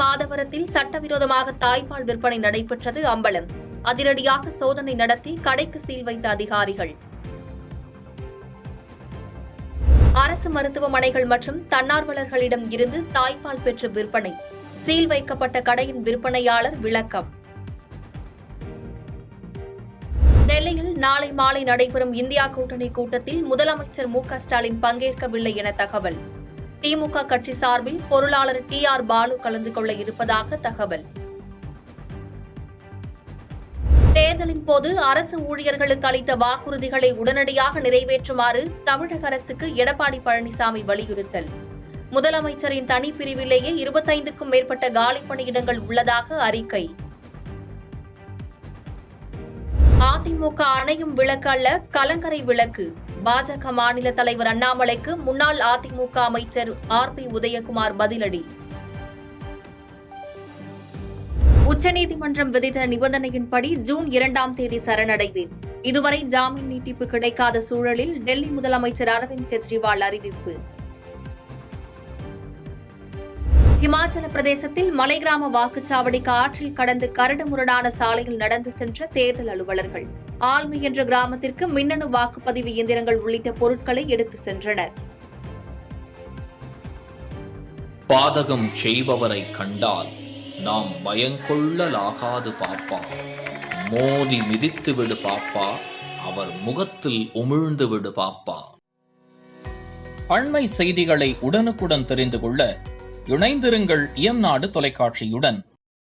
மாதவரத்தில் சட்டவிரோதமாக தாய்ப்பால் விற்பனை நடைபெற்றது அம்பலம். அதிரடியாக சோதனை நடத்தி கடைக்கு சீல் வைத்த அதிகாரிகள். அரசு மருத்துவமனைகள் மற்றும் தன்னார்வலர்களிடம் இருந்து தாய்ப்பால் பெற்று விற்பனை. சீல் வைக்கப்பட்ட கடையின் விற்பனையாளர் விளக்கம். டெல்லியில் நாளை மாலை நடைபெறும் இந்தியா கூட்டணி கூட்டத்தில் முதலமைச்சர் மு.க.ஸ்டாலின் பங்கேற்கவில்லை என தகவல். திமுக கட்சி சார்பில் பொருளாளர் டி.ஆர். பாலு கலந்து கொள்ள இருப்பதாக தகவல். தேர்தலின் போது அரசு ஊழியர்களுக்கு அளித்த வாக்குறுதிகளை உடனடியாக நிறைவேற்றுமாறு தமிழக அரசுக்கு எடப்பாடி பழனிசாமி வலியுறுத்தல். முதலமைச்சரின் தனிப்பிரிவிலேயே 25க்கும் மேற்பட்ட காலி பணியிடங்கள் உள்ளதாக அறிக்கை. அதிமுக அணையும் விளக்கு அல்ல, கலங்கரை விளக்கு. பாஜக மாநில தலைவர் அண்ணாமலைக்கு முன்னாள் அதிமுக அமைச்சர் ஆர்.பி. உதயகுமார் பதிலடி. உச்சநீதிமன்றம் விதித்த நிபந்தனையின்படி ஜூன் 2ஆம் தேதி சரணடைவேன். இதுவரை ஜாமீன் நீட்டிப்பு கிடைக்காத சூழலில் டெல்லி முதலமைச்சர் அரவிந்த் கெஜ்ரிவால் அறிவிப்பு. இமாச்சல பிரதேசத்தில் மலை கிராம வாக்குச்சாவடிக்கு ஆற்றில் கடந்து கரடுமுரடான சாலையில் நடந்து சென்ற தேர்தல் அலுவலர்கள். ஆல்மி என்ற கிராமத்திற்கு மின்னணு வாக்குப்பதிவு இயந்திரங்கள் உள்ளிட்ட பொருட்களை எடுத்து சென்றனர். பாதகம் செய்பவரை கண்டால் நாம் பயங்கொள்ளலாகாது பாப்பா. மோதி மிதித்து விடு பாப்பா, அவர் முகத்தில் உமிழ்ந்து விடு பாப்பா. அண்மை செய்திகளை உடனுக்குடன் தெரிந்து கொள்ள இணைந்திருங்கள் இயம்நாடு தொலைக்காட்சியுடன்.